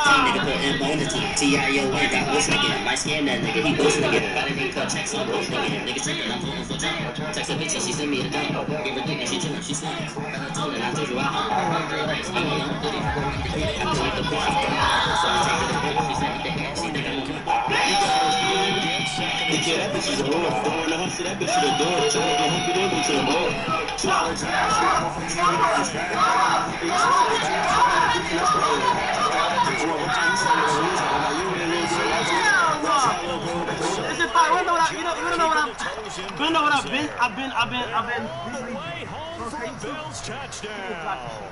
team, nigga put M on the team. T-I-O-N, got motion again. My scan that nigga, he motion again. Got it in cut, checks on motion again. Nigga tripping, I'm pulling for jump. Text a bitch and she send me the dump. Give her dick and she chillin', she slim. Got her tone and I told you I hung. Girl race, I'm on the booty. I do it the pussy. So I take her to bed, she sent me the ass. She think I'm a yeah, that bitch is a whore. Don't wanna hustle, that bitch is a door. Tell her to hump it in to the ball. 2 hours Listen, fine. You don't know what I've been. I've been. Bills touchdown.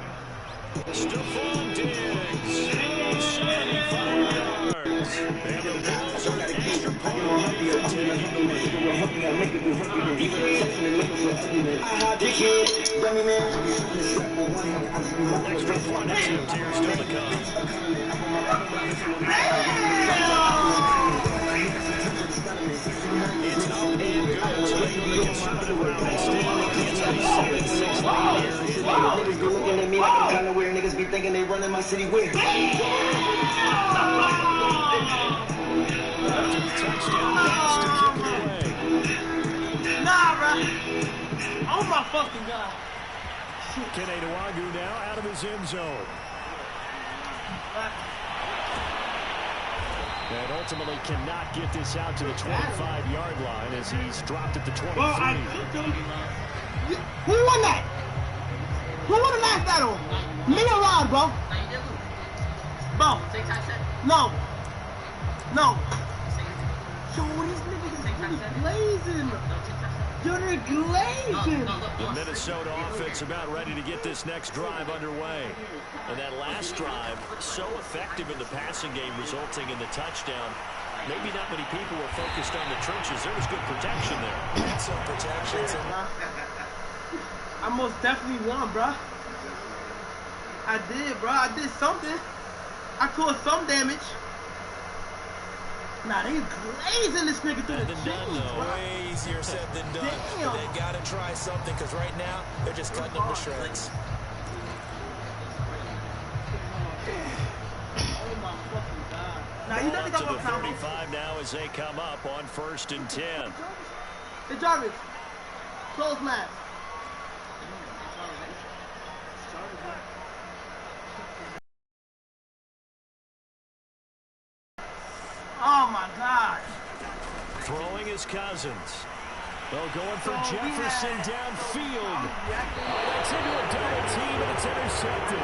Stephon Diggs, 75 yards. Still to come. It's up and good. So they go the conservative route instead. It's a 7-6 lead here. Niggas be looking at me like I'm kinda weird. Niggas be thinking they running my city weird. Touchdown pass to kick it away. Nah, bro. Oh my fucking god. Kene Nwangwu now out of his end zone. And ultimately cannot get this out to the 25-yard line as he's dropped at the 23. Well, who won that? Who won the last battle? Me or Rod, bro? Bro. No. Yo, these niggas is blazing. Yo, they're glazing. The Minnesota offense about ready to get this next drive underway. And that last drive, so effective in the passing game, resulting in the touchdown. Maybe not many people were focused on the trenches. There was good protection there. And some protections. I most definitely won, bro. I did, bro. I did something. I caused some damage. Nah, they glazing this nigga through the chains, bro. Way easier said than done. Damn. But they gotta try something because right now they're just cutting them to shreds. Oh my fucking god. Now you Ball never got to the one 35 now as they come up on 1st and 10. Hey, Jarvis. Close match. Oh my god. Throwing his Cousins. Well, going for Jefferson downfield. That's into a double team, and it's intercepted.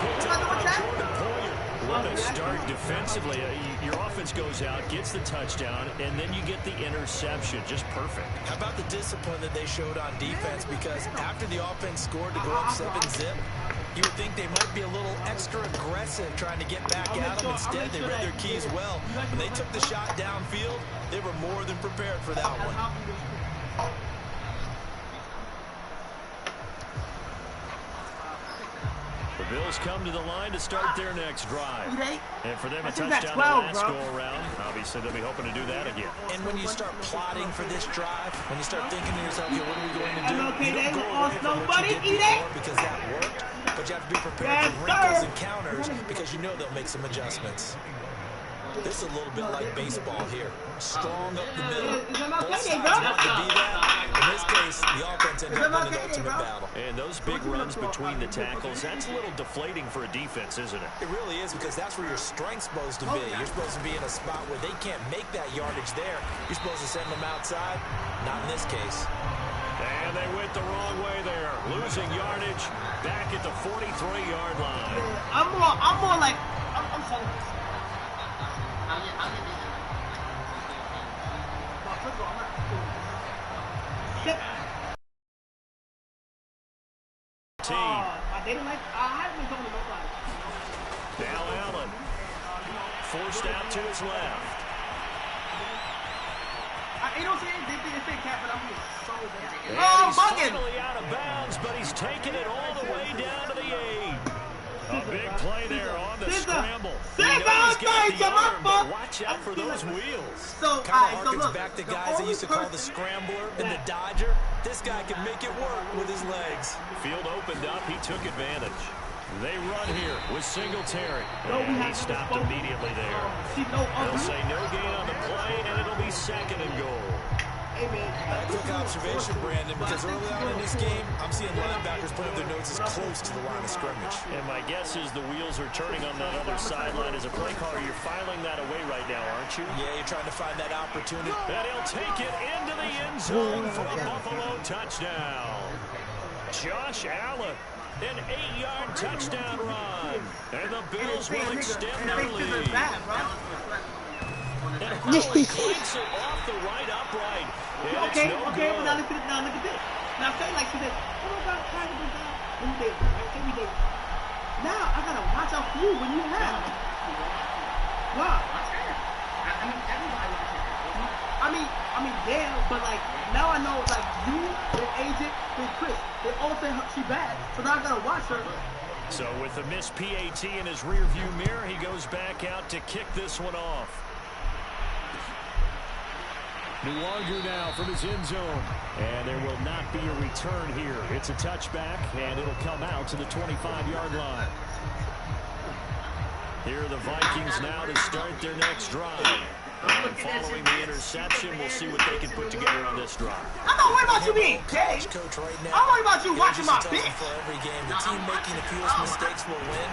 Picked up by Jordan Poyer. What a start defensively. Your offense goes out, gets the touchdown, and then you get the interception. Just perfect. How about the discipline that they showed on defense? Because after the offense scored to go up 7-zip, you would think they might be a little extra aggressive trying to get back at them. Instead, they read their keys well. When they took the shot downfield, they were more than prepared for that one. The Bills come to the line to start their next drive. And for them, a touchdown that's the 12, last bro. go-around. Obviously, they'll be hoping to do that again. And when you start plotting for this drive, when you start thinking to yourself, okay, what are we going to do? Okay, You don't they go will away from what nobody you did eat it. before because that worked. But you have to be prepared for wrinkles and counters because you know they'll make some adjustments. This is a little bit like baseball here. Strong up the middle. Both sides want to be that. In this case, the offense ended up winning the ultimate battle. And those big runs between the tackles, that's a little deflating for a defense, isn't it? It really is because that's where your strength's supposed to be. You're supposed to be in a spot where they can't make that yardage there. You're supposed to send them outside. Not in this case. And they went the wrong way there. Losing yardage back at the 43-yard line. I'm more like, I'm telling you. Now Allen forced out to his left. You know what I'm saying? They say cap, but I'm being so bad. And he's finally out of bounds, but he's taking it all the way down to the 8. A big play there on the scramble. Watch out for those wheels. So, kind of harkens back to guys that used to call the scrambler and the dodger. This guy can make it work with his legs. Field opened up. He took advantage. They run here with Singletary. And he stopped immediately there. They'll say no gain on the play, and it'll be 2nd and goal. A quick observation, Brandon, because early on in this game, I'm seeing linebackers put up their noses close to the line of scrimmage. And my guess is the wheels are turning on that other sideline. As a play caller, you're filing that away right now, aren't you? Yeah, you're trying to find that opportunity. And he'll take it into the end zone for a Buffalo touchdown. Josh Allen, an 8-yard touchdown run. And the Bills will extend their lead. And Hurley clanks it off the right upright. Okay, but now look at this. Now say like she said, oh my God, kind of every day. Now I gotta watch out for you when you have. Wow. I mean, yeah, but like now I know like you, and Agent, and Chris, they all say she bad, so now I gotta watch her. So with the missed PAT in his rearview mirror, he goes back out to kick this one off. Nuangu now from his end zone. And there will not be a return here. It's a touchback, and it'll come out to the 25-yard line. Here are the Vikings now to start their next drive. And following the interception, we'll see what they can put together on this drive. I'm not worried about you being gay. Coach right now, I'm worried about you watching my bitch. For every game, the team making the fewest mistakes will win.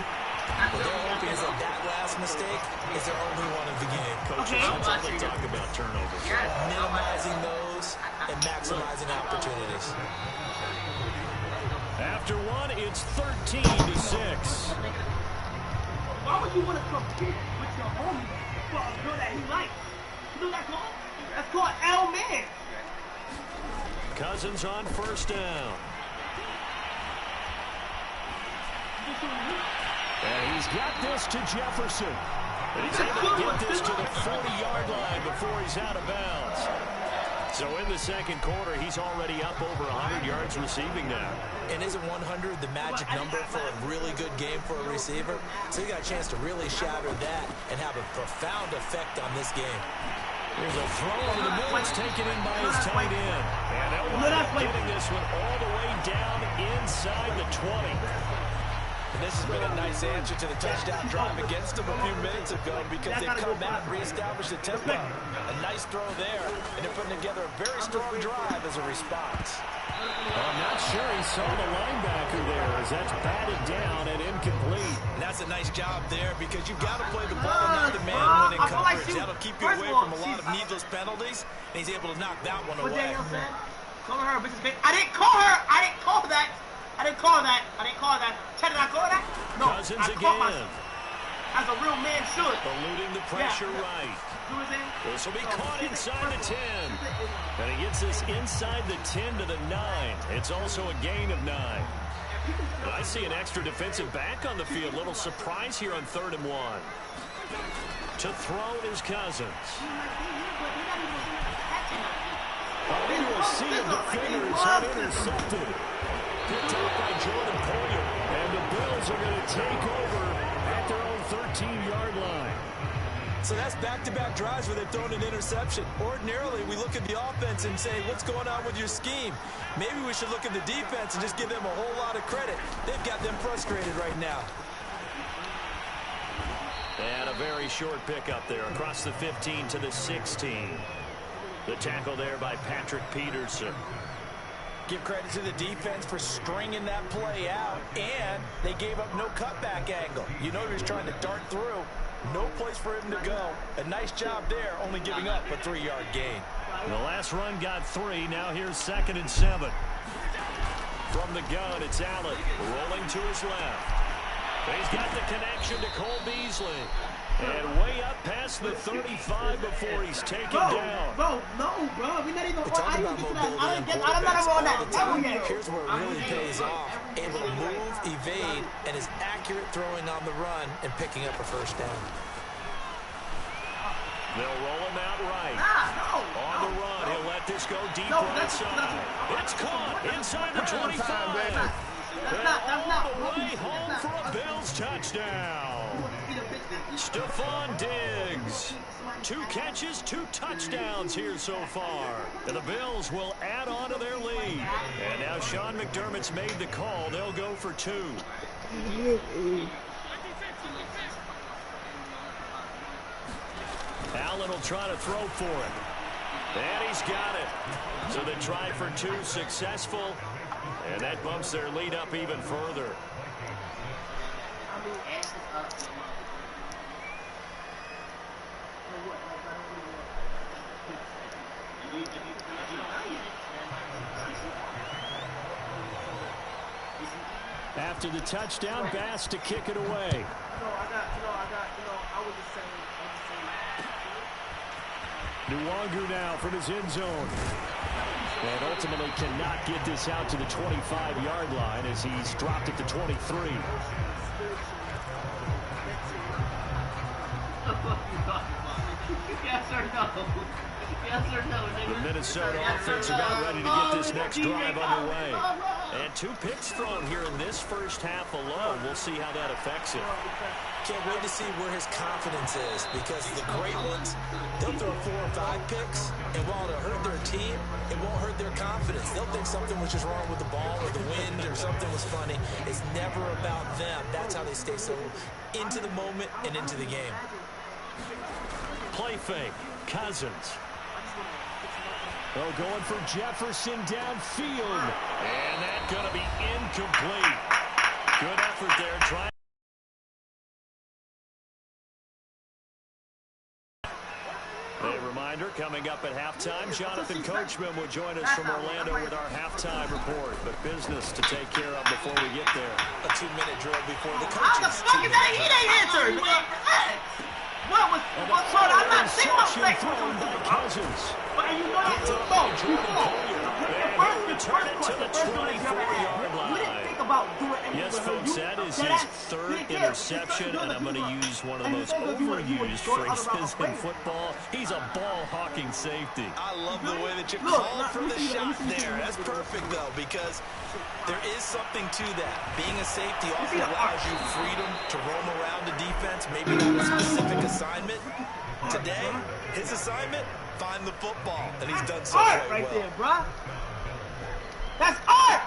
What they're hoping is that last mistake is their only one of the game. Coaches, that's all they talk about, turnovers. Minimizing those and maximizing opportunities. After one, it's 13-6. Why would you want to compete with your homie for a girl that he likes? You know what that's called? That's called L-Man. Cousins on first down. And he's got this to Jefferson. And he's able to get this to the 40-yard line before he's out of bounds. So in the second quarter, he's already up over 100 yards receiving now. And isn't 100 the magic number for a really good game for a receiver? So you got a chance to really shatter that and have a profound effect on this game. There's a throw over the middle. It's taken in by his tight end. And they'll wind up getting this one all the way down inside the 20. And this has been a nice answer to the touchdown drive against them a few minutes ago because they've come out and reestablished the tempo. A nice throw there, and they're putting together a very strong drive as a response. I'm not sure he saw the linebacker there as that's batted down and incomplete. And that's a nice job there because you've got to play the ball not the man when in coverage. That'll keep you away from a lot of needless penalties, and he's able to knock that one away. Call her, bitches, bitch. I didn't call her. I didn't call that. I didn't call that. Chad, did I call that? No. Cousins I again. myself. As a real man should. Eluding the pressure right. This will be caught inside the 10. And he gets this inside the 10 to the 9. It's also a gain of 9. And I see an extra defensive back on the field. Little surprise here on 3rd and 1. To throw is Cousins. Into a sea of defenders and intercepted. Picked up by Jordan Poyer. And the Bills are going to take over at their own 13-yard line. So that's back-to-back drives where they've thrown an interception. Ordinarily, we look at the offense and say, what's going on with your scheme? Maybe we should look at the defense and just give them a whole lot of credit. They've got them frustrated right now. And a very short pickup there across the 15 to the 16. The tackle there by Patrick Peterson. Give credit to the defense for stringing that play out, and they gave up no cutback angle. You know he was trying to dart through. No place for him to go. A nice job there, only giving up a 3-yard gain. The last run got 3. Now here's 2nd and 7. From the gun, it's Allen rolling to his left. He's got the connection to Cole Beasley. And way up past the 35 before he's taken down. Bro, no, bro. We're not even on. Talking about mobility and quarterbacks all the time. Here's where it really pays off. Able to move, evade, and is accurate throwing on the run and picking up a first down. They'll roll him out right. On the run, he'll let this go deep right side. It's caught inside the 25. And all the way home for a Bills touchdown. Stephon Diggs. 2 catches, 2 touchdowns here so far. And the Bills will add on to their lead. And now Sean McDermott's made the call. They'll go for 2. Allen will try to throw for it. And he's got it. So they try for 2, successful. And that bumps their lead up even further. After the touchdown, Bass to kick it away. Nwangu now from his end zone. And ultimately cannot get this out to the 25-yard line as he's dropped it to 23. Yes or no? Yes or no? The Minnesota offense about ready to get this next drive underway. And 2 picks thrown here in this first half alone. We'll see how that affects it. Can't wait to see where his confidence is, because the great ones, they'll throw 4 or 5 picks, and while it'll hurt their team, it won't hurt their confidence. They'll think something was just wrong with the ball or the wind or something was funny. It's never about them. That's how they stay so into the moment and into the game. Play fake. Cousins. Oh, going for Jefferson downfield. And that's going to be incomplete. Good effort there. Trying. A reminder, coming up at halftime, Jonathan Coachman will join us from Orlando with our halftime report. But business to take care of before we get there. A 2-minute drill before the How the coaches. fuck is that? He ain't answered. What's what? I'm not saying my flex. Cousins. But you know that Return it to the 24-yard line. We didn't think about doing anything. Yes, folks, that is his 3rd interception, and I'm going to use one of the most overused phrases in football. He's a ball-hawking safety. I love the way that you called for the shot there. That's perfect, though, because there is something to that. Being a safety often allows you freedom to roam around the defense, maybe not a specific assignment. Today, his assignment, find the football, and he's done so art quite right well. there, bro. That's art.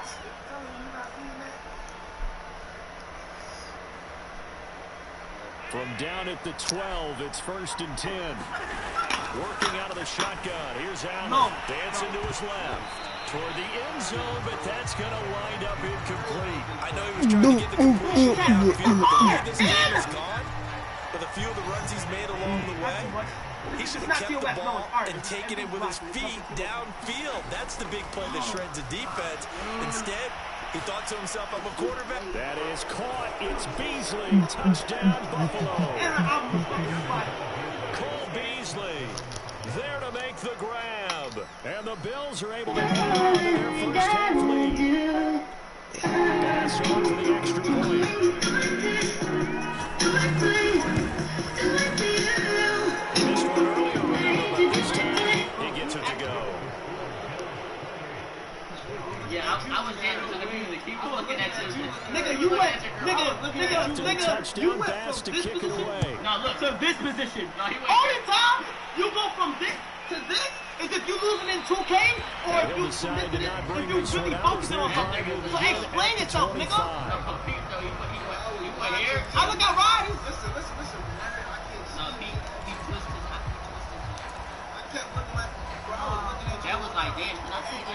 From down at the 12, it's 1st and 10. Working out of the shotgun. Here's Allen. Dancing to his left. Toward the end zone, but that's going to wind up incomplete. I know he was trying to get the completion downfield, but the way this game is gone, with a few of the runs he's made along the way, he should have kept the ball and taken it with his feet downfield. That's the big play that shreds the defense. Instead, he thought to himself, I'm a quarterback. That is caught. It's Beasley. Touchdown, Buffalo. Cole Beasley there to make the grab. And the Bills are able to hold on to their first half lead. Pass on for the extra point. Missed one earlier, but this time he gets it to go. Yeah, I was dancing to the music. Keep looking at you. Nigga, you went. Nigga, Touchdown, you went Bass to from this kick it position. away. No, look. To this position. No, he went Only time you go from this to this is if you losing in 2K or if you decide to not bring if you this really one out. focusing on something. So explain yourself, nigga. No, Pete, though, he went here. I look at Roddy. No, he twisted his eye. That was like, damn, did I see it?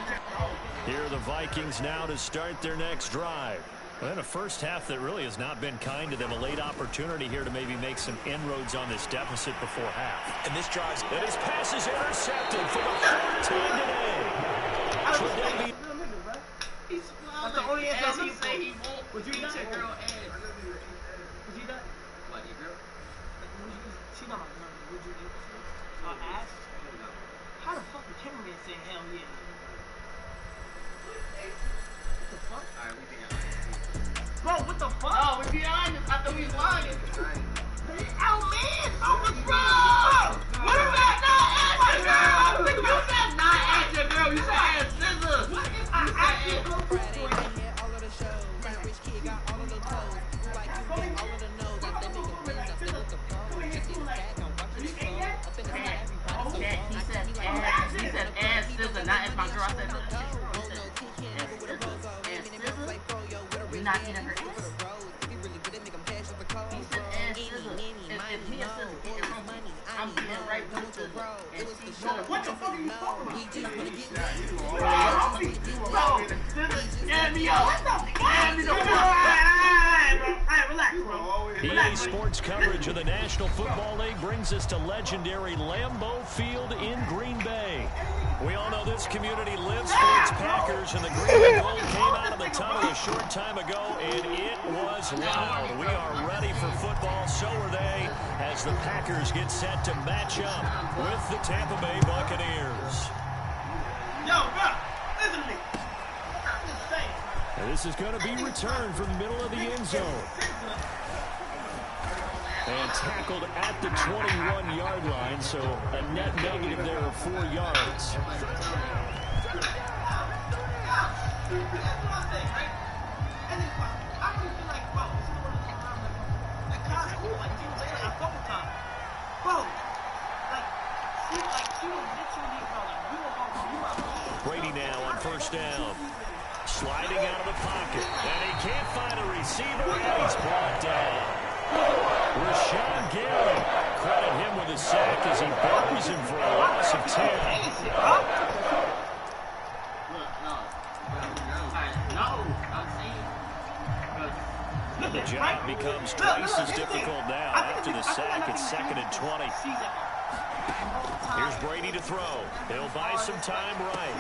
Here are the Vikings now to start their next drive. Well, in a first half that really has not been kind to them. A late opportunity here to maybe make some inroads on this deficit before half. And this drive's... And his pass is intercepted for the 4th time today. That's the only answer I'm looking for. He won't. Was you Beat that? your girl ass. Was you that? What, your girl? She not my number. Would you ask? How the fuck the cameraman say hell yeah? What the fuck? Alright, we be honest. Bro, what the fuck? Oh, we be honest. I thought we was lying. Oh man! Oh what's wrong? What is that? Not at your girl! You said not at your girl. You said at scissor. What is I at your girl? He said ass scissor, not as my girl. I said ass scissor. You're not eating her ass. I'm sitting right next to her, and she's showing, what the fuck are you talking about? Yeah, me up. EA Sports coverage of the National Football League brings us to legendary Lambeau Field in Green Bay. We all know this community lives for its Packers, and the green and gold came out of the tunnel a short time ago, and it was loud. We are ready for football, so are they, as the Packers get set to match up with the Tampa Bay Buccaneers. Yo, bro, listen to me. And this is going to be returned from the middle of the end zone. And tackled at the 21-yard line, so a net negative there of 4 yards. Brady now on first down. Sliding out of the pocket. And he can't find a receiver, and he's brought down. Rashawn Gary, credit him with a sack as he buries him for a loss of 10. The job becomes twice as difficult now after the sack. It's 2nd and 20. Here's Brady to throw. He'll buy some time right.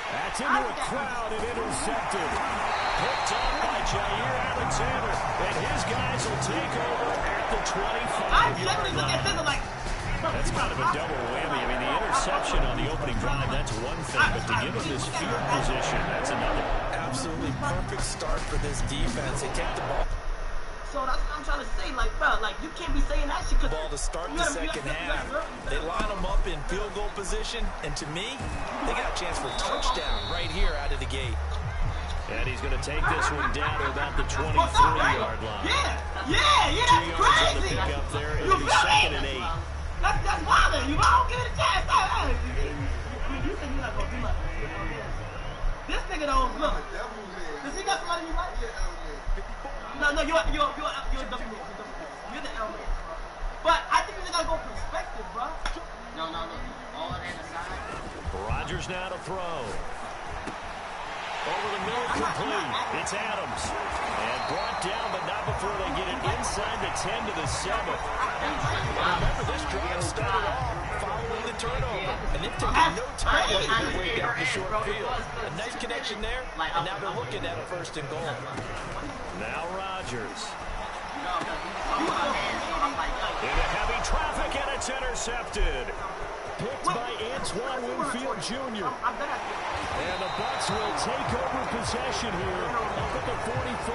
That's into a crowd and intercepted. Picked up by Jair Alexander. And his guys will take over at the 25-yard line. That's kind of a double whammy. I mean, the interception on the opening drive, that's one thing. But to give him this field position, that's another. Absolutely perfect start for this defense. They kept the ball. So that's what I'm trying to say, like, bro, like, you can't be saying that shit. Ball to start the second half. They line them up in field goal position, and to me, they got a chance for a touchdown right here out of the gate. And he's going to take this one down to about the 23-yard line. Yeah, that's crazy. 2 yards on the pickup there. It'll be 2nd and 8. That's wild. You don't get a chance. You said you're not going to do nothing. This nigga don't look. Does he got somebody you like? No, you're the L man. But I think we gotta go perspective, bro. No. All on the side. Rodgers now to throw. Over the middle, complete. It's Adams. And brought down, but not before they get it inside the 10 to the 7. Remember, this drive started off following the turnover. And it took no time to make their way down the short field. A nice connection there, and now they're looking at a 1st and goal. Now Rodgers. Into heavy traffic, and it's intercepted. Picked by Antoine Winfield Jr. And the Bucs will take over possession here up at the 44.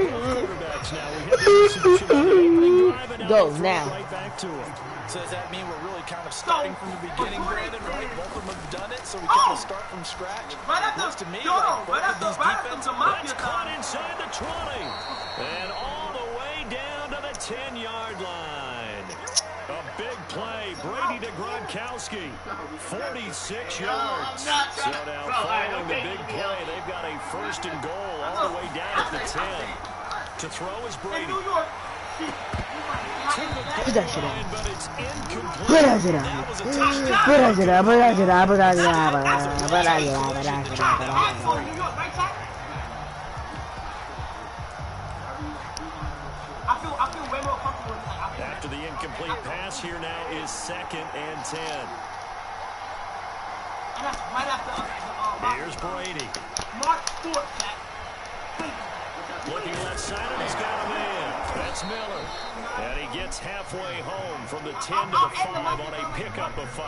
Quarterbacks now. We have the interception on the opening drive, and go now. Right back to him. So does that mean we're really kind of starting from the beginning, Brandon, right? Both of them have done it, so we kind of start from scratch. Looks to me like both of these defenses. That's caught inside the 20. And all the way down to the 10-yard line. A big play. Brady to Gronkowski. 46 yards. So now following the big play, they've got a 1st and goal all the way down at the 10. To throw is Brady. Put that shit on. But it's incomplete. Put that shit on. Put that shit on. Put that shit on. Put that shit on. Put that shit on. Put that shit on. I feel way more comfortable with that. After the incomplete pass, here now is 2nd and 10. And that's right after Here's Brady. Mark Stewart, Jack. Looking left side, and he's got a man. That's Miller. And he gets halfway home from the 10 to the 5 on a pickup of 5.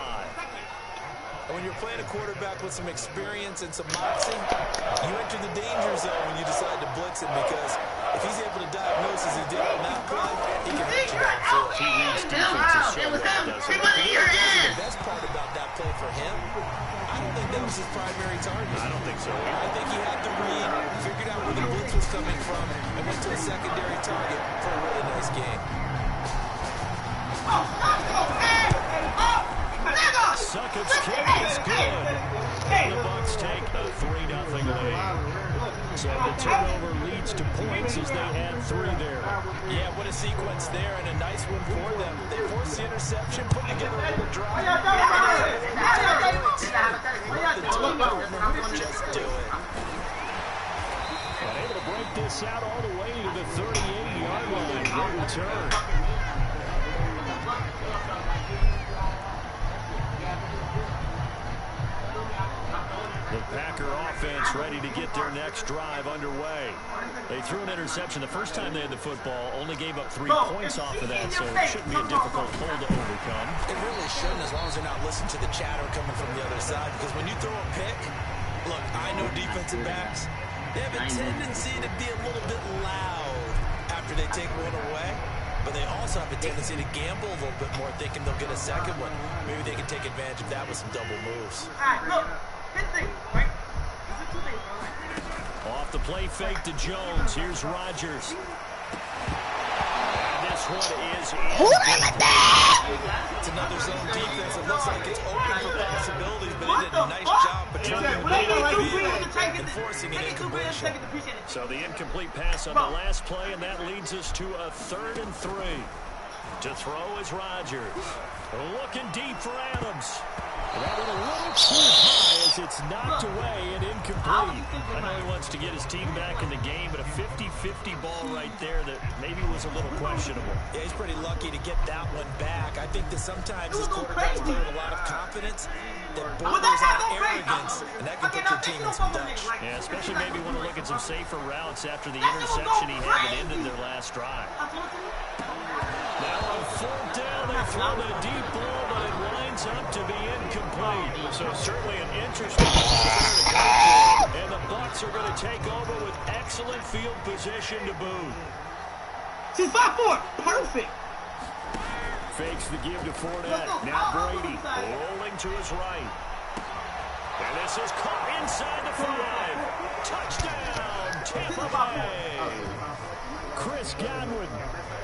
And when you're playing a quarterback with some experience and some moxie, you enter the danger zone when you decide to blitz him, because if he's able to diagnose as he did on that play, he can hurt you downfield. He reads defenses so well, doesn't he? The best part about that play for him, I don't think that was his primary target. I don't think so. I think he had the read, figured out where the blitz was coming from, and went to a secondary target for a really nice game. Suckett's kick is good. And the Bucs take a 3-0 lead. So The turnover leads to points as they add 3 there. Yeah, what a sequence there, and a nice one for them. They force the interception, put together a little drive. Just do it. And able to break this out all the way to the 38-yard line. Good return. The Packer offense ready to get their next drive underway. They threw an interception the first time they had the football, only gave up 3 points off of that, so it shouldn't be a difficult hole to overcome. It really shouldn't, as long as they're not listening to the chatter coming from the other side, because when you throw a pick, look, I know defensive backs, they have a tendency to be a little bit loud after they take one away, but they also have a tendency to gamble a little bit more, thinking they'll get a second one. Maybe they can take advantage of that with some double moves. Off the play fake to Jones. Here's Rodgers. And this one is It's another zone defense. It looks like it's open for possibilities, but it did a nice job patrolling the field and forcing an incompletion. So the incomplete pass on the last play, and that leads us to a 3rd and 3. To throw is Rodgers. Looking deep for Adams. That went a little too high as it's knocked away and incomplete. I know he wants to get his team back in the game, but a 50-50 ball right there that maybe was a little questionable. Yeah, he's pretty lucky to get that one back. I think that sometimes his quarterbacks play with a lot of confidence that borders on arrogance, and that can put your team in some Dutch. Yeah, especially maybe want to look at some safer routes after the interception he had that ended their last drive. Now on 4th down, they throw the deep ball, but it winds up to be incomplete. So certainly an interesting position to go for. And the Bucs are going to take over with excellent field position to boot. She's 5-4. Perfect. Fakes the give to Fournette. Now Brady rolling to his right. And this is caught inside the 5. Touchdown, Tampa Bay. Chris Godwin,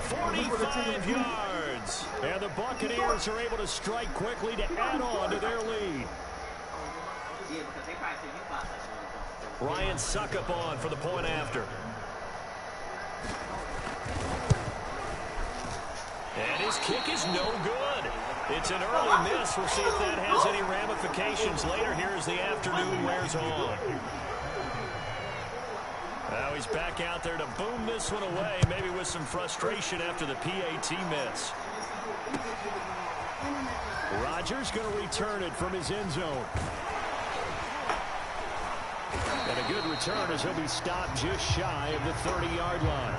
45 yards. And the Buccaneers are able to strike quickly to add on to their lead. Ryan Suckup on for the point after. And his kick is no good. It's an early miss. We'll see if that has any ramifications later here as the afternoon wears on. Now he's back out there to boom this one away, maybe with some frustration after the PAT miss. Rodgers going to return it from his end zone. And a good return as he'll be stopped just shy of the 30-yard line.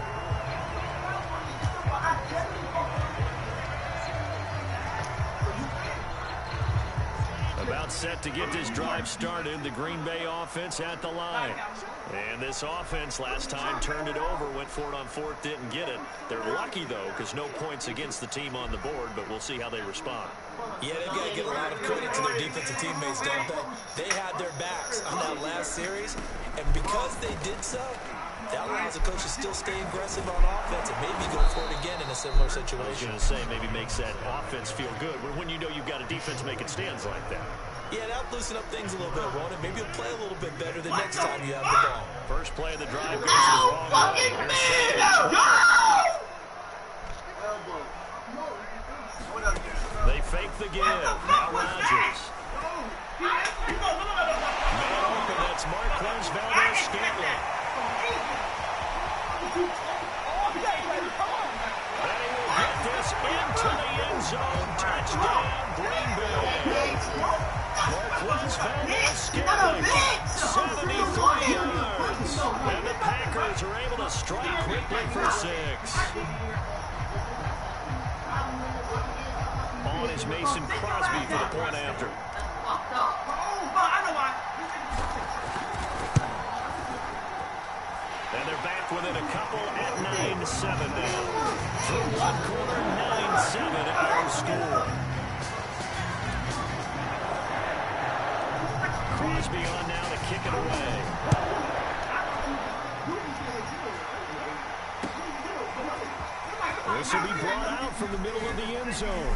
About set to get this drive started, the Green Bay offense at the line. And this offense last time turned it over, went for it on 4th, didn't get it. They're lucky, though, because no points against the team on the board, but we'll see how they respond. Yeah, they've got to give a lot of credit to their defensive teammates, don't they? They had their backs on that last series, and because they did so, that allows the coach to still stay aggressive on offense and maybe go for it again in a similar situation. I was going to say, maybe makes that offense feel good when you know you've got a defense making stands like that. Yeah, that'll loosen up things a little bit, won't it? Maybe you'll play a little bit better the next time you have the ball. First play of the drive goes the wrong way. They fake the give. Now Rodgers. Man open, that's Marquez Valdez-Scantling. And he will get this into the end zone. Touchdown, Green Bay. Marquez Valdez-Scantling, 73 yards. And the Packers are able to strike quickly for 6. On is Mason Crosby for the point after. And they're back within a couple at 9-7 now. Through one quarter, 9-7 our score. Crosby on now to kick it away. This will be brought out from the middle of the end zone.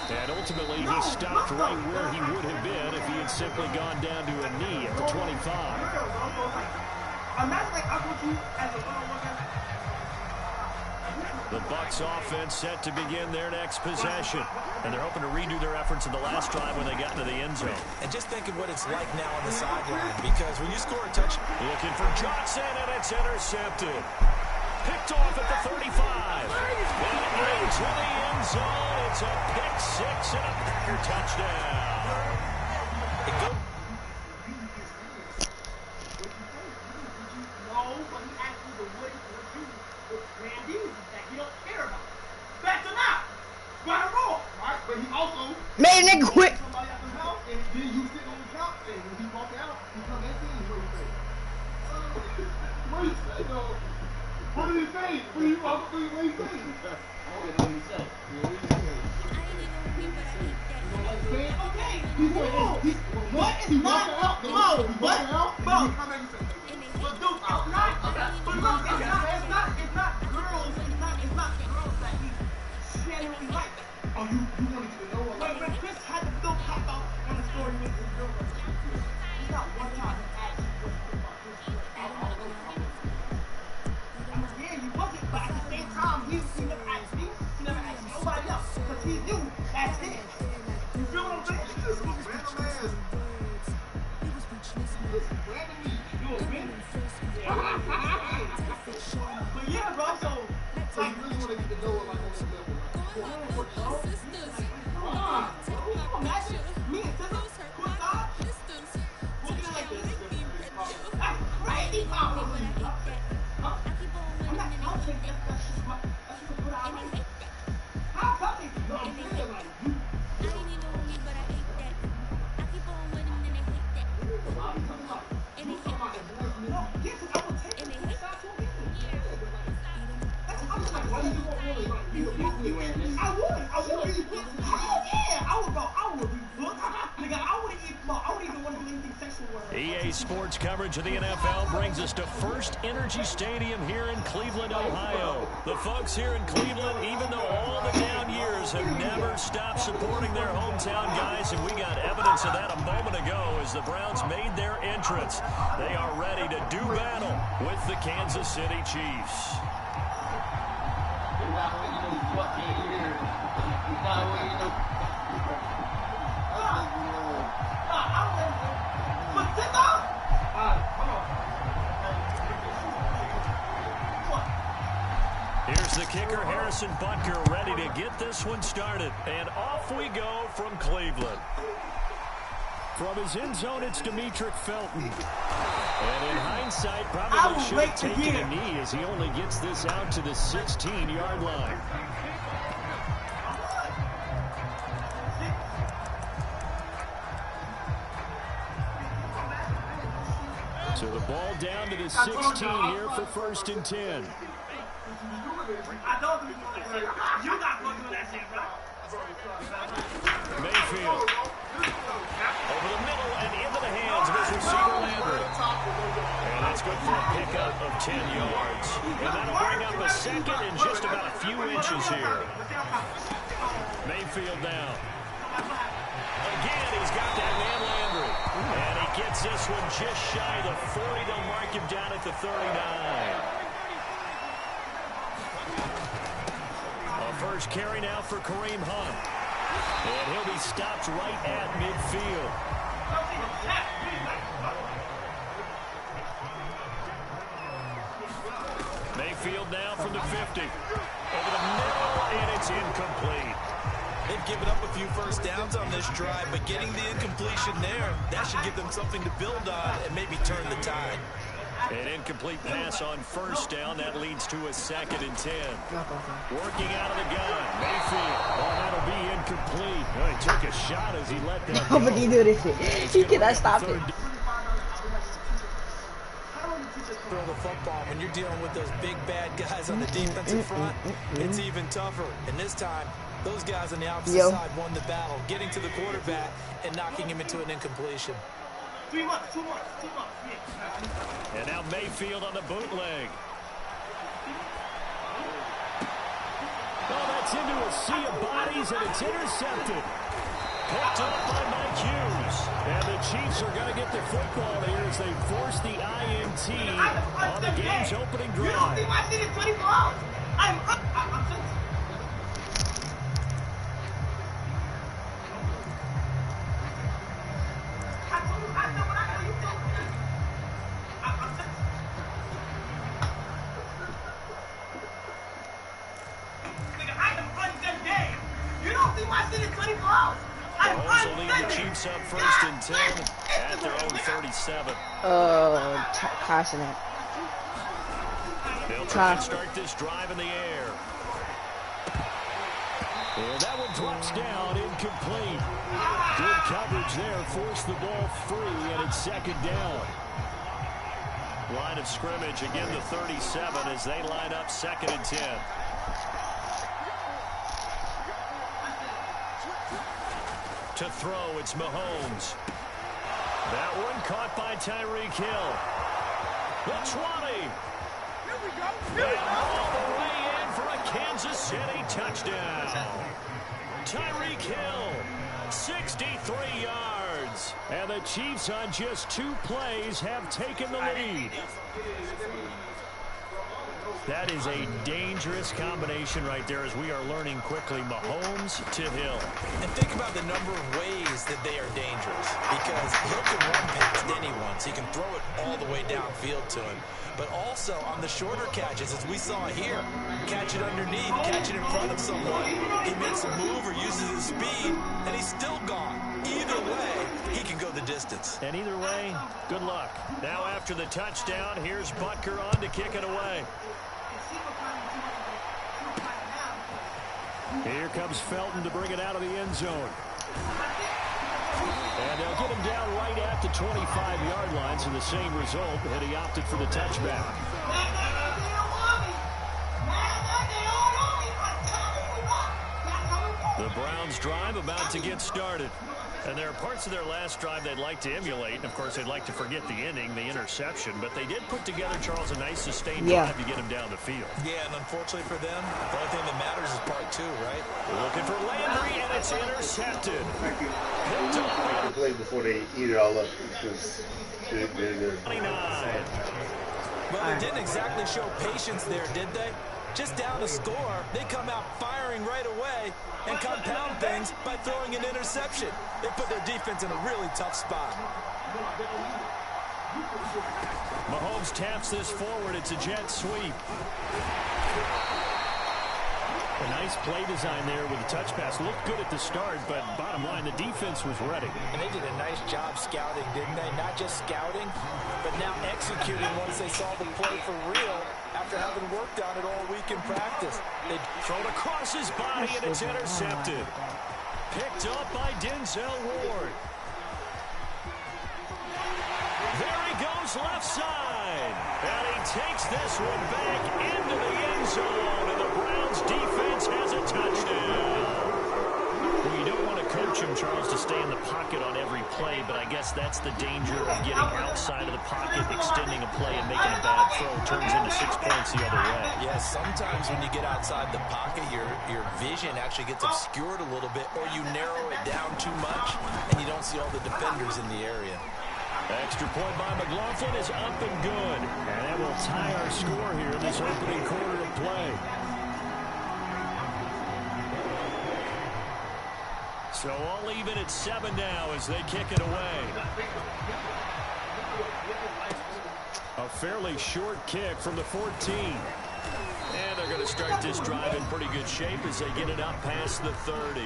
And ultimately, he stopped right where he would have been if he had simply gone down to a knee at the 25. The Bucs offense set to begin their next possession. And they're hoping to redo their efforts in the last drive when they got into the end zone. And just think of what it's like now on the sideline, because when you score a touchdown. Looking for Johnson, and it's intercepted. Picked off at the 35. And into the end zone. It's a pick six and a Packer touchdown. Man, nigga, quit. What did he say? What did he say? What is not girls that he genuinely like. Oh, you wanted to know what? When Chris had the bill pop out on the story with his girlfriend, he's not one time he asked you what you think about Chris. Yeah, he wasn't, but at the same time, he never asked me, he never asked nobody else, because he knew that's it. You feel what I'm saying? This is random ass. You a winner. But yeah, bro, so like, you really want to get to know it like on this level. Imagine me and Tessa, quick side, looking at like this. That's crazy power. I'm not counting that shit, but that's just what I like. How about it? No, I'm saying like you. EA Sports coverage of the NFL brings us to First Energy Stadium here in Cleveland, Ohio. The folks here in Cleveland, even though all the down years, have never stopped supporting their hometown guys, and we got evidence of that a moment ago as the Browns made their entrance. They are ready to do battle with the Kansas City Chiefs. Here's the kicker, Harrison Butker, ready to get this one started. And off we go from Cleveland. From his end zone, it's Demetric Felton. And in hindsight, probably should have taken a knee as he only gets this out to the 16-yard line. So the ball down to the 16 here for 1st and 10. Mayfield. Over the middle and into the hands of his receiver Landry. And that's good for a pickup of 10 yards. And that'll bring up a second in just about a few inches here. Mayfield now. Again, he's got that man Landry. And he gets this one just shy of the 40. They'll mark him down at the 39. First carry now for Kareem Hunt. And he'll be stopped right at midfield. Mayfield now from the 50. Over the middle, and it's incomplete. They've given up a few first downs on this drive, but getting the incompletion there, that should give them something to build on and maybe turn the tide. An incomplete pass on first down. That leads to a 2nd and 10. Working out of the gun. Mayfield. Oh, that'll be incomplete. Oh, he took a shot as he let that go. How would he do this shit? He cannot stop it. Throw the football when you're dealing with those big bad guys on the defensive front. It's even tougher. And this time, those guys on the opposite side won the battle, getting to the quarterback and knocking him into an incompletion. 2 months, yeah. And now Mayfield on the bootleg. sea of bodies, and it's intercepted. Picked up by Mike Hughes. And the Chiefs are going to get the football here as they force the INT on the game's opening drive. You don't see my shit in 24 hours. I'm Mahomes will lead the Chiefs up 1st and 10 at their own 37. Caution it. They'll try and start this drive in the air. And that one drops down, incomplete. Good coverage there, forced the ball free, and it's 2nd down. Line of scrimmage, again the 37 as they line up 2nd and 10. To throw, it's Mahomes. That one caught by Tyreek Hill. The 20. And all the way in for a Kansas City touchdown. Tyreek Hill, 63 yards. And the Chiefs on just 2 plays have taken the lead. That is a dangerous combination right there as we are learning quickly. Mahomes to Hill. And think about the number of ways that they are dangerous, because Hill can run past anyone, so you can throw it all the way downfield to him. But also on the shorter catches, as we saw here, catch it underneath, catch it in front of someone. He makes a move or uses his speed, and he's still gone. Either way, he can go the distance. And either way, good luck. Now after the touchdown, here's Butker on to kick it away. Here comes Felton to bring it out of the end zone. And they'll get him down right at the 25-yard line, so the same result, and he opted for the touchback. The Browns drive about to get started. And there are parts of their last drive they'd like to emulate. And, of course, they'd like to forget the ending, the interception. But they did put together, Charles, a nice sustained drive to get him down the field. Yeah, and unfortunately for them, the only thing that matters is part 2, right? Looking for Landry, and it's intercepted. Picked up. Play before they eat it all up. 29. Well, they didn't exactly show patience there, did they? Just down a score, they come out firing right away and compound things by throwing an interception. They put their defense in a really tough spot. Mahomes taps this forward. It's a jet sweep. A nice play design there with a touch pass. Looked good at the start, but bottom line, the defense was ready. And they did a nice job scouting, didn't they? Not just scouting, but now executing once they saw the play for real after having worked on it all week in practice. They throw it across his body, and it's intercepted. Picked up by Denzel Ward. There he goes left side. And he takes this one back into the end zone. And the Browns defense has a touchdown. Well, you don't want to coach him, Charles, to stay in the pocket on every play, but I guess that's the danger of getting outside of the pocket, extending a play, and making a bad throw. Turns into 6 points the other way. Yeah, sometimes when you get outside the pocket, your vision actually gets obscured a little bit, or you narrow it down too much, and you don't see all the defenders in the area. Extra point by McLaughlin is up and good. And that will tie our score here in this opening quarter of play. So all even at 7 now as they kick it away. A fairly short kick from the 14. And they're going to start this drive in pretty good shape as they get it up past the 30.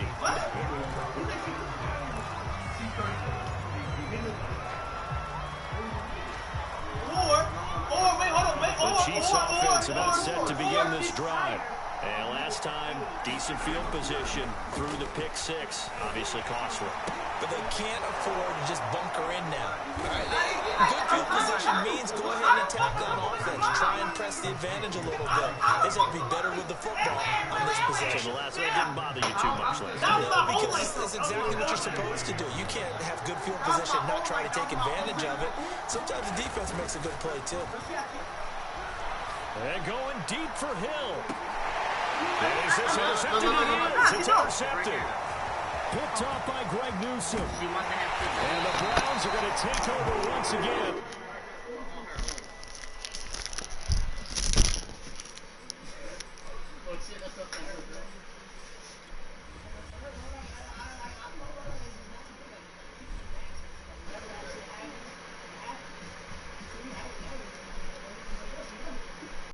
The Chiefs offense about set to begin this drive. And last time, decent field position through the pick 6. Obviously costly. But they can't afford to just bunker in now. Good field position means go ahead and attack on offense. Try and press the advantage a little bit. They just have to be better with the football on this possession. So the last one didn't bother you too much last time. No, because that's exactly what you're supposed to do. You can't have good field position and not try to take advantage of it. Sometimes the defense makes a good play, too. And going deep for Hill. And he Is this intercepted? It is. It's intercepted. Picked off by Greg Newsome. And the Browns are going to take over once again. Oh, shit, that's up there.